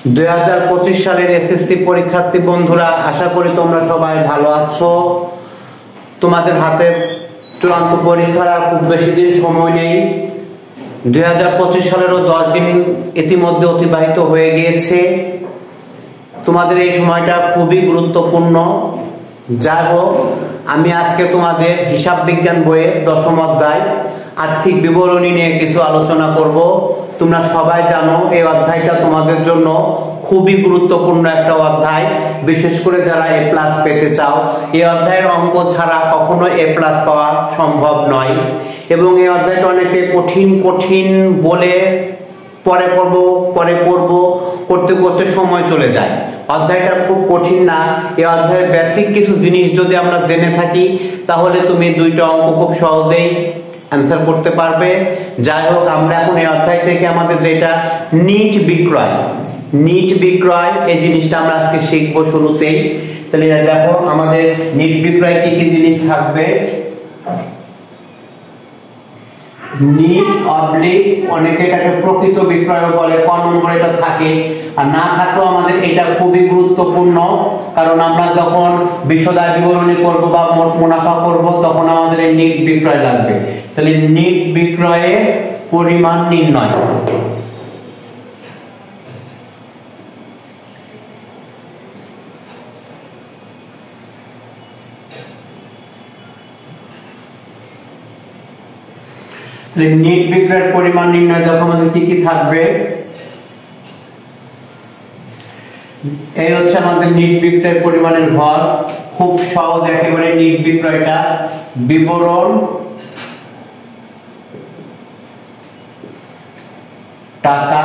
2025 সালের এসএসসি পরীক্ষার্থী বন্ধুরা, আশা করি তোমরা সবাই ভালো আছো। তোমাদের হাতে চূড়ান্ত পরীক্ষার আর খুব বেশি দিন সময় নেই। 2025 সালেরও 10 দিন ইতিমধ্যে অতিবাহিত হয়ে গিয়েছে। তোমাদের এই সময়টা খুবই গুরুত্বপূর্ণ। যাই হোক, আমি আজকে তোমাদের হিসাব বিজ্ঞান বইয়ের 10ম অধ্যায় আর্থিক বিবরণী নিয়ে কিছু আলোচনা করব। তোমরা সবাই জানো এই অধ্যায়টা তোমাদের জন্য খুবই গুরুত্বপূর্ণ একটা অধ্যায়, বিশেষ করে যারা এ প্লাস পেতে চাও। এই অধ্যায়ের অঙ্ক ছাড়া কখনো এ প্লাস পাওয়া সম্ভব নয়, এবং এই অধ্যায়টা অনেকে কঠিন কঠিন বলে পরে করব করতে করতে সময় চলে যায়। অধ্যায়টা খুব কঠিন না। এই অধ্যায়ের বেসিক কিছু জিনিস যদি আমরা জেনে থাকি, তাহলে তুমি দুইটা অঙ্ক খুব সহজেই অ্যান্সার করতে পারবে। যাই হোক, আমরা এখন এই অধ্যায় থেকে আমাদের যেটা নিট বিক্রয় এই জিনিসটা আমরা আজকে শিখবো শুরুতেই। তাহলে দেখো, আমাদের নিট বিক্রয় কি কি জিনিস থাকবে। নিট অবলিক, অনেকে এটাকে প্রকৃত বিক্রয় বলে, ক নম্বর এটা থাকে। আর না থাকলেও আমাদের এটা খুবই গুরুত্বপূর্ণ, কারণ আমরা যখন বিশদায় বিবরণী করব বা মোট মুনাফা করব, তখন আমাদের এই নিট বিক্রয় লাগবে। তাহলে নিট বিক্রয়ের পরিমাণ নির্ণয়। নিট বিক্রয়ের পরিমাণ নির্ণয় দেখো আমাদের কি কি থাকবে। এই হচ্ছে আমাদের নিট বিক্রয়ের পরিমাণের ঘর। খুব সহজ একেবারে নিট বিক্রয়টা। বিবরণ টাকা।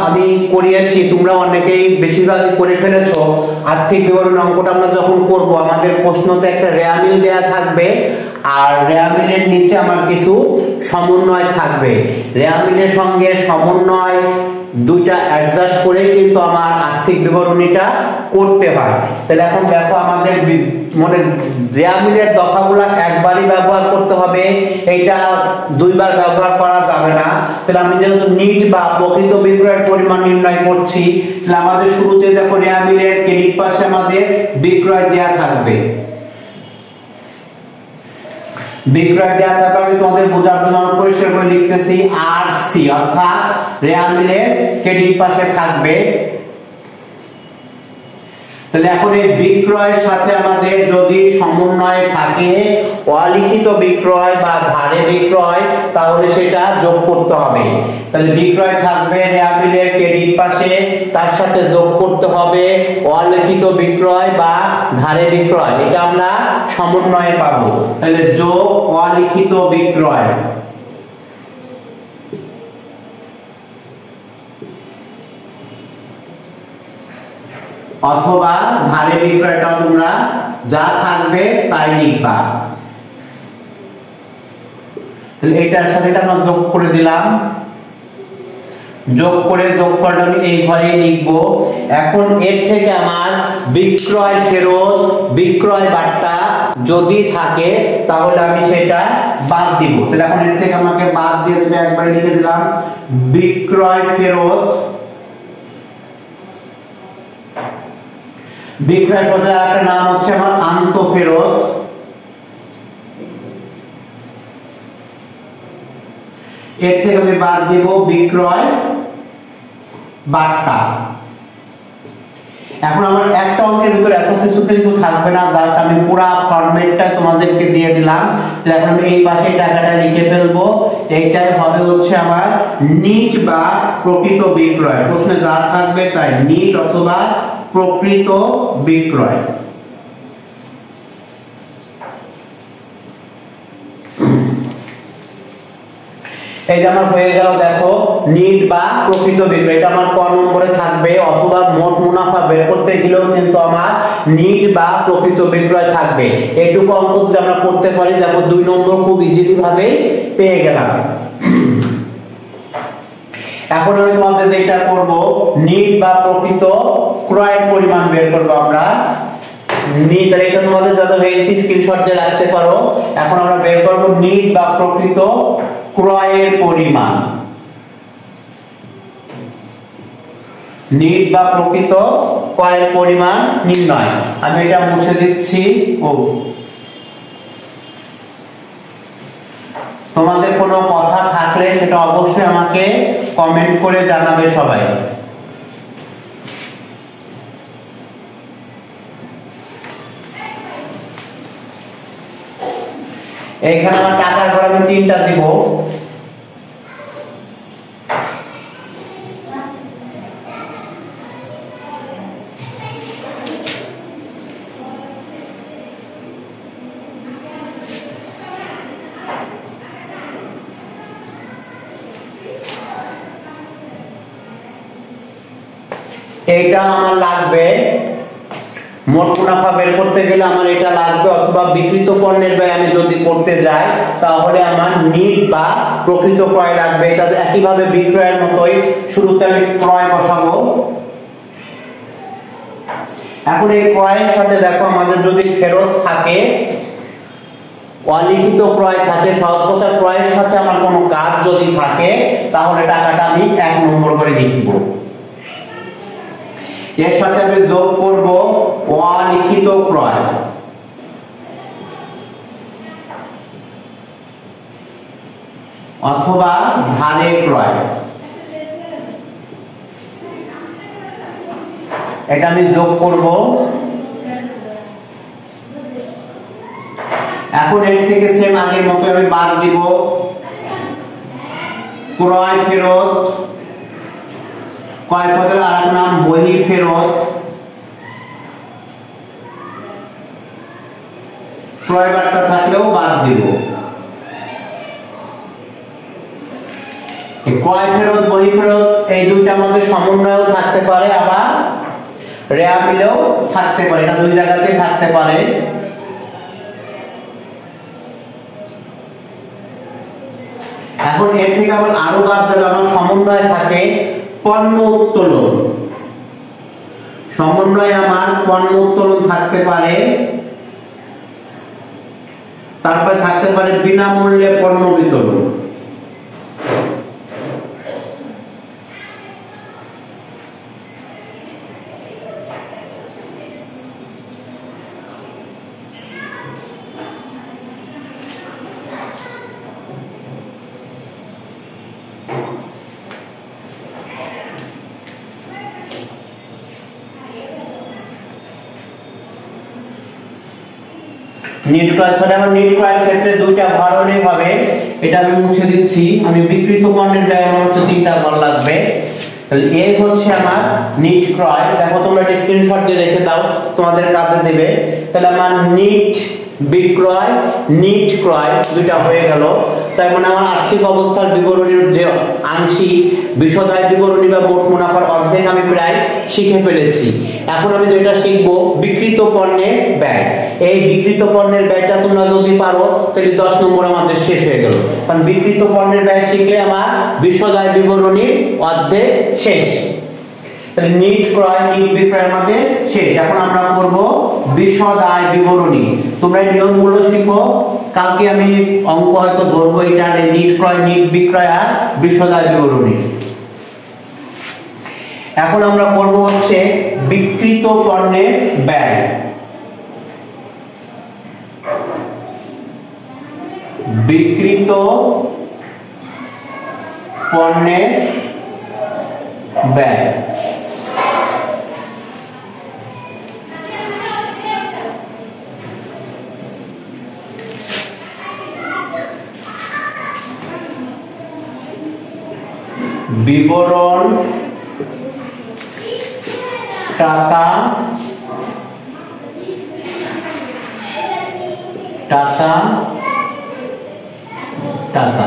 আমি করিয়েছি, তোমরা অনেকেই বেশিরভাগই করে ফেলেছো। আর্থিক বিবরণ অঙ্কটা আমরা যখন করব, আমাদের প্রশ্নতে একটা রেয়ামিল দেয়া থাকবে, আর রেয়ামিলের নিচে আমার কিছু সমন্বয় থাকবে। রেয়ামিলের সঙ্গে সমন্বয় দুইটা অ্যাডজাস্ট করে কিন্তু আমার আর্থিক বিবরণীটা করতে হয়। তাহলে এখন দেখো, আমাদের মানে রেয়ামিলের দফাগুলা একবারই ব্যবহার করতে হবে, এটা দুইবার ব্যবহার করা যাবে না। তাহলে আমি যেহেতু নিট বা প্রকৃত বিক্রয়ের পরিমাণ নির্ণয় করছি, তাহলে আমাদের শুরুতে দেখো রেয়ামিলের ক্রেডিট পাশে আমাদের বিক্রয় দেয়া থাকবে। বিক্রয় দেয়া থাকবে, আমি তোমাদের বোঝার জন্য পরিষ্কার করে লিখতেছি RC, অর্থাৎ রেয়ামিলের ক্রেডিট পাশে থাকবে। তাহলে এখন এই বিক্রয়ের সাথে আমাদের যদি সমন্বয় থাকে অলিখিত বিক্রয় বা ধারে বিক্রয়, তাহলে সেটা যোগ করতে হবে। তাহলে বিক্রয় থাকবে রেয়ামিলের ক্রেডিট পাশে, তার সাথে যোগ করতে হবে অলিখিত বিক্রয় বা ধারে বিক্রয়। এটা আমরা সমন্বয়ে পাবো। তাহলে যোগ অলিখিত বিক্রয় অথবা ধারে বিক্রয়টা তোমরা যা থাকবে তাই লিখবা। তাহলে এটার সাথে এটা আমরা যোগ করে দিলাম। যোগ করে যোগফলটা আমি এই ঘরে লিখবো। এখন এর থেকে আমার বিক্রয় ফেরত, বিক্রয় বার্তা যদি থাকে, তাহলে আমি সেটা বাদ দিব। তাহলে এখন এর থেকে আমাকে বাদ দিয়ে দিতে একবারে লিখে দিলাম বিক্রয় ফেরত। বিক্রয় পদের একটা নাম হচ্ছে আমার আন্তঃফেরত। এর থেকে আমি বাদ দিব বিক্রয় বার্তা। এখন আমার একটা অঙ্কের ভিতরে এত কিছু কিন্তু থাকবে না, জাস্ট আমি পুরো ফরম্যাটটা তোমাদেরকে দিয়ে দিলাম। এখন আমি এই পাশে টাকাটা লিখে ফেলবো। এইটাই হবে হচ্ছে আমার নিট বা প্রকৃত বিক্রয়। প্রশ্নে যা থাকবে তাই, নিট অথবা প্রকৃত বিক্রয়। এই যে আমার হয়ে গেল, দেখো নিট বা প্রকৃত বিক্রয়, এটা আমার ক নম্বরে থাকবে। অথবা মোট মুনাফা বের করতে গেলেও কিন্তু আমার নিট বা প্রকৃত বিক্রয় থাকবে। এইটুকু অঙ্ক যদি আমরা করতে পারি, দেখো 2 নম্বর খুব ইজিলি ভাবে পেয়ে গেলাম। এখন আমি তোমাদের যেটা করব, নিট বা প্রকৃত ক্রয়ের পরিমাণ বের করব আমরা। নিট, তাহলে এটা তোমাদের যত হয়েছে স্ক্রিনশট দিয়ে রাখতে পারো। এখন আমরা বের করব নিট বা প্রকৃত ক্রয়ের পরিমাণ, নিট বা প্রকৃত ক্রয়ের পরিমাণ নির্ণয়। আমি এটা মুছে দিচ্ছি। তোমাদের কোনো কথা থাকলে সেটা অবশ্যই আমাকে কমেন্ট করে জানাবে সবাই। এইখানে আমার টাকার ঘর আমি 3টা দিব। এইটা আমার লাগবে, মোট মুনাফা বের করতে গেলে আমার এটা লাগবে, অথবা বিক্রিত পণ্যের ব্যয় আমি যদি করতে যাই তাহলে আমার নিট বা প্রকৃত ক্রয় লাগবে। এটা একইভাবে বিক্রয়ের মতোই, শুরুতে আমি ক্রয় বসাবো। এখন এই ক্রয়ের সাথে দেখো আমাদের যদি ফেরত থাকে, অলিখিত ক্রয় থাকে, সহজ কথা ক্রয়ের সাথে আমার কোনো কাজ যদি থাকে তাহলে টাকাটা আমি 1 নম্বর করে লিখব। এর সাথে আমি যোগ করব অলিখিত ক্রয়, অথবা ধারে ক্রয়, এটা আমি যোগ করব। এখন এর থেকে সেম আগের মতো আমি বাদ দিব ক্রয় ফেরত, ক্রয় পদের আরেক নাম বহি ফেরত, ক্রয় বার্তা থাকলেও বাদ দিব। ক্রয় ফেরত বহি ফেরত এই দুইটা আমাদের সমন্বয়ও থাকতে পারে, আবার রেয়া মিলেও থাকতে পারে, এটা দুই জায়গাতেই থাকতে পারে। এখন এর থেকে আবার আরো বাদ যাবে, আমার সমন্বয় থাকে পণ্য উত্তোলন, সমন্বয়ে আমার পণ্য উত্তোলন থাকতে পারে, তারপরে থাকতে পারে বিনামূল্যে পণ্য বিতরণ। নিট ক্রয় ছাড়া আমার নিট ক্রয়ের ক্ষেত্রে দুইটা ঘর হলেই হবে, এটা আমি মুছে দিচ্ছি। আমি বিক্রিত পণ্যের ব্যয় আমার হচ্ছে 3টা ঘর লাগবে। তাহলে এই হচ্ছে আমার নিট ক্রয়। দেখো তোমরা একটা স্ক্রিনশট দিয়ে রেখে দাও, তোমাদের কাজে দেবে। তাহলে আমার নিট বিক্রয়, নিট ক্রয় দুইটা হয়ে গেল। তার মানে আমার আর্থিক অবস্থার বিবরণীর যে আংশিক, বিশদায় বিবরণী বা মোট মুনাফার অর্ধেক আমি প্রায় শিখে ফেলেছি। এখন আমি যেটা শিখবো বিক্রিত পণ্যের ব্যয়। এই বিক্রিত পণ্যের ব্যয়টা তোমরা যদি পারো তাহলে 10 নম্বর আমাদের শেষ হয়ে গেল, কারণ বিক্রিত পণ্যের ব্যয় শিখলে আমার বিশদায় বিবরণীর অর্ধেক শেষ। তাহলে নিট ক্রয়, নিট বিক্রয় আমাদের শেষ। এখন আমরা করব বিশদায় বিবরণী। তোমরা এই নিয়মগুলো শিখো, কালকে আমি অঙ্ক হয়তো ধরবো এটা নিট ক্রয়, নিট বিক্রয় আর বিশদায় বিবরণী। এখন আমরা করব হচ্ছে বিক্রিত পণ্যের ব্যয়। বিক্রিত পণ্যের ব্যয়। বিবরণ টাকা, টাকা, টাকা।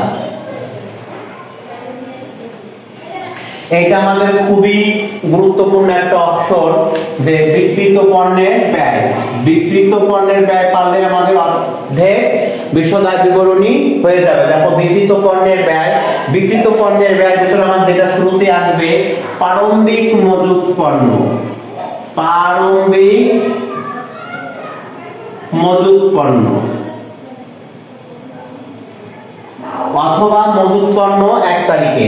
এটা আমাদের খুবই গুরুত্বপূর্ণ একটা অপশন, যে বিক্রিত পণ্যের ব্যয়। বিক্রিত পণ্যের ব্যয় পারলে আমাদের অর্ধেক বিশদায় বিবরণী হয়ে যাবে। দেখো বিক্রিত পণ্যের ব্যয়, বিক্রিত পণ্যের ব্যয়ের ভিতরে আমার যেটা শুরুতে আসবে প্রারম্ভিক মজুত পণ্য, প্রারম্ভিক মজুত পণ্য। অথবা মজুত পণ্য 1 তারিখে।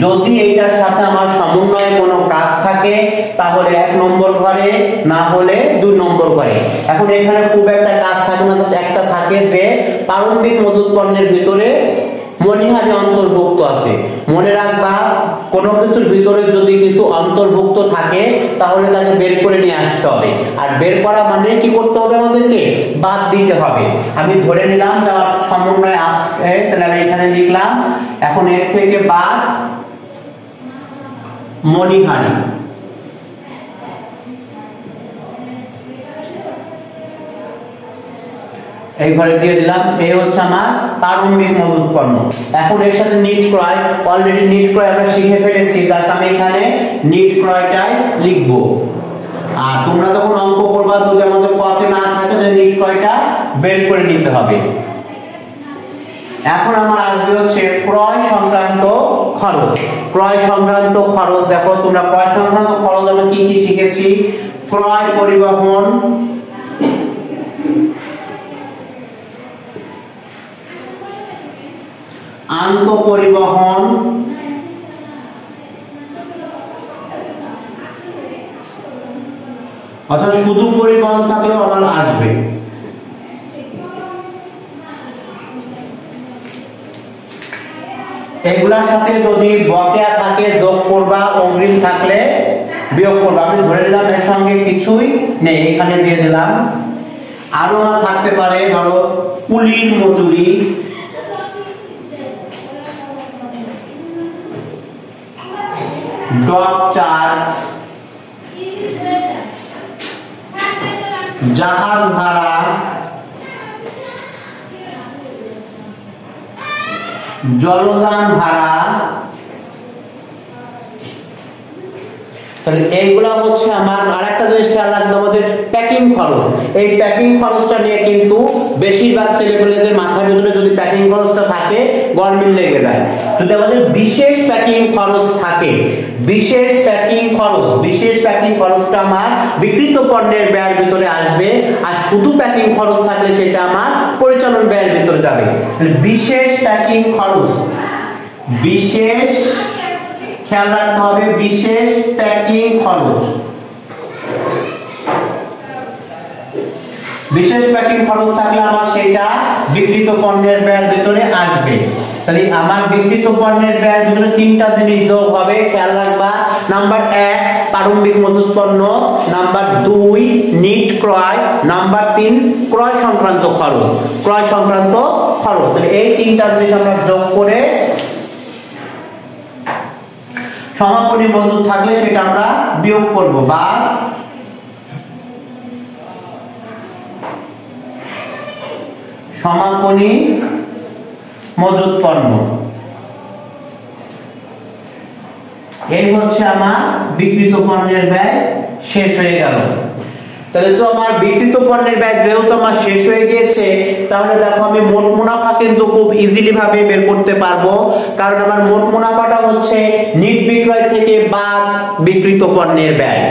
যদি এইটার সাথে আমার সমন্বয়ে কোনো কাজ থাকে তাহলে 1 নম্বর ঘরে, না হলে 2 নম্বর ঘরে। এখন এখানে খুব একটা কাজ থাকে না, একটা থাকে যে প্রারম্ভিক মজুত পণ্যের ভিতরে মণিহারি অন্তর্ভুক্ত আছে। মনে রাখবা কোনো কিছুর ভিতরে যদি কিছু অন্তর্ভুক্ত থাকে তাহলে তাকে বের করে নিয়ে আসতে হবে, আর বের করা মানে কি করতে হবে, আমাদেরকে বাদ দিতে হবে। আমি ধরে নিলাম যে আমার সমন্বয় আছে, তাহলে আমি এখানে লিখলাম এখন এর থেকে বাদ মণিহারি। এই ঘরে দিয়ে দিলাম, এই হচ্ছে আমার প্রারম্ভিক মজুত পণ্য। এখন এর সাথে নিট ক্রয়, অলরেডি নিট ক্রয় আমরা শিখে ফেলেছি, তাই আমি এখানে নিট ক্রয়টাই লিখব। আর তোমরা যখন অঙ্ক করবা যদি আমাদের পথে না থাকে যে নিট ক্রয়টা বের করে নিতে হবে। এখন আমার আসবে হচ্ছে ক্রয় সংক্রান্ত খরচ। ক্রয় সংক্রান্ত খরচ দেখো তোমরা ক্রয় সংক্রান্ত খরচ আমরা কি কি শিখেছি, ক্রয় পরিবহন, আন্তঃপরিবহন, অর্থাৎ শুধু পরিবহন থাকলেও আমার আসবে। এগুলার সাথে যদি বকেয়া থাকে যোগ করবা, অগ্রিম থাকলে বিয়োগ করবা। আমি ধরে নিলাম এর সঙ্গে কিছুই নেই, এখানে দিয়ে দিলাম। আরো আমার থাকতে পারে ধরো কুলির মজুরি, ডক চার্জ, জাহাজ ভাড়া, জলযান ভাড়া। তাহলে এইগুলা হচ্ছে আমার। আরেকটা জিনিস খেয়াল রাখতে আমাদের প্যাকিং খরচ। এই প্যাকিং খরচটা নিয়ে কিন্তু বেশিরভাগ ছেলেপেলেদের মাথার ভিতরে যদি প্যাকিং খরচটা থাকে গরমিল লেগে যায়। যদি আমাদের বিশেষ প্যাকিং খরচ থাকে, বিশেষ প্যাকিং খরচটা আমার বিক্রিত পণ্যের ব্যয়ের ভিতরে আসবে, আর শুধু প্যাকিং খরচ থাকলে সেটা আমার পরিচালন ব্যয়ের ভিতরে যাবে। বিশেষ প্যাকিং খরচ, বিশেষ খেয়াল রাখতে হবে, বিশেষ প্যাকিং খরচ। বিশেষ প্যাকিং খরচ থাকলে আমার সেটা বিক্রিত পণ্যের ব্যয়ের ভিতরে আসবে। তাহলে আমার বিক্রিত পণ্যের ব্যয়ের ভিতরে 3টা জিনিস যোগ হবে, খেয়াল রাখবা। নাম্বার 1 প্রারম্ভিক মজুত পণ্য, নাম্বার 2 নিট ক্রয়, নাম্বার 3 ক্রয় সংক্রান্ত খরচ। ক্রয় সংক্রান্ত খরচ, তাহলে এই 3টা জিনিস আমরা যোগ করে সমাপনী মজুদ থাকলে সেটা আমরা বিয়োগ করব, বা সমাপনী মজুদ পণ্য। এই হচ্ছে আমার বিক্রিত পণ্যের ব্যয় শেষ হয়ে গেল। তাহলে তো আমার বিক্রিত পণ্যের ব্যয় যেহেতু আমার শেষ হয়ে গিয়েছে, তাহলে দেখো আমি মোট মুনাফা কিন্তু খুব ইজিলি ভাবে বের করতে পারবো, কারণ আমার মোট মুনাফাটা হচ্ছে নিট বিক্রয় থেকে বাদ বিক্রিত পণ্যের ব্যয়।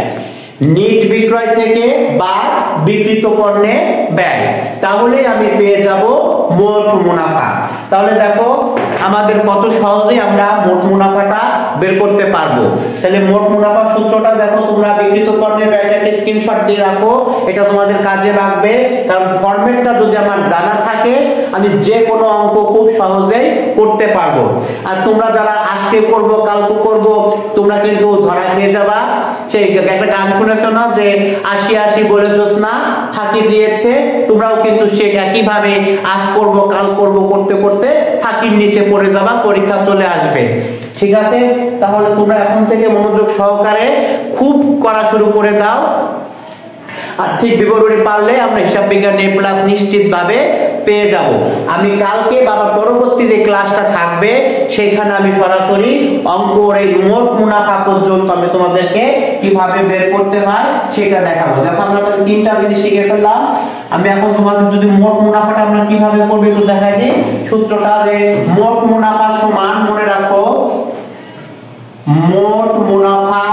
নিট বিক্রয় থেকে বাদ বিক্রিত পণ্যের ব্যয়, তাহলে আমি পেয়ে যাব মোট মুনাফা। তাহলে দেখো আমাদের কত সহজে আমরা মোট মুনাফাটা বের করতে পারবো। তাহলে মোট মুনাফা সূত্রটা দেখো তোমরা বিক্রিত পণ্যের ব্যয়টাকে স্ক্রিনশট দিয়ে রাখো, এটা তোমাদের কাজে লাগবে। কারণ ফরম্যাটটা যদি আমার জানা থাকে আমি যে কোনো অঙ্ক খুব সহজেই করতে পারবো। আর তোমরা যারা আজকে করবো কালকে করবো তোমরা কিন্তু ধরা খেয়ে যাবা। সেই একটা গান শুনেছো না যে 80 বলে জোছনা ফাঁকি দিয়েছে, তোমরাও কিন্তু সে একই ভাবে আজ করবো কাল করবো করতে করতে ফাঁকির নিচে পড়ে যাবা, পরীক্ষা চলে আসবে। ঠিক আছে, তাহলে তোমরা এখন থেকে মনোযোগ সহকারে খুব করা শুরু করে দাও। আর্থিক বিবরণী পারলে আমরা হিসাব বিজ্ঞান A+ নিশ্চিত ভাবে পেয়ে যাব। আমি কালকে বা পরবর্তী যে ক্লাসটা থাকবে সেখানে আমি সরাসরি অঙ্কের এই মোট মুনাফা পর্যন্ত আমি তোমাদেরকে কিভাবে বের করতে হয় সেটা দেখাবো। দেখো আমরা তাহলে 3টা জিনিস শিখে ফেললাম। আমি এখন তোমাদের যদি মোট মুনাফাটা আমরা কিভাবে করব একটু দেখাই দিই। সূত্রটা যে মোট মুনাফা সমান, মনে রাখো, মোট মুনাফা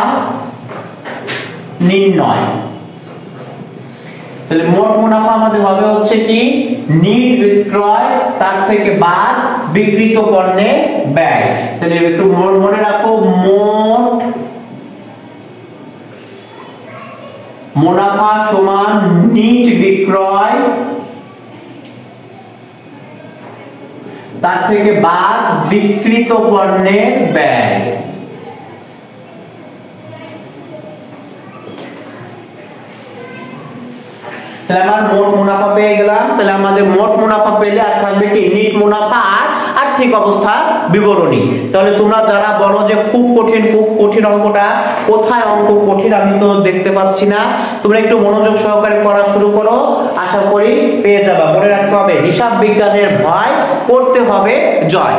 নির্ণয়। তাহলে মোট মুনাফা আমাদের হবে হচ্ছে কি নিট বিক্রয় তার থেকে বাদ বিক্রিত পণ্যের ব্যয়। তাহলে একটু মনে রাখো, মোট মুনাফা সমান নিট বিক্রয়, তার থেকে বাদ বিক্রিত পণ্যের ব্যয়। তাহলে আমার মোট মুনাফা পেয়ে গেলাম। তাহলে আমাদের মোট মুনাফা পেলে আর থাকবে কি নিট মুনাফা আর আর্থিক অবস্থা বিবরণী। তাহলে তোমরা যারা বলো যে খুব কঠিন অঙ্কটা, কোথায় অঙ্ক কঠিন আমি তো দেখতে পাচ্ছি না, তোমরা একটু মনোযোগ সহকারে পড়া শুরু করো, আশা করি পেয়ে যাবা। মনে রাখতে হবে হিসাব বিজ্ঞানের ভয়, করতে হবে জয়।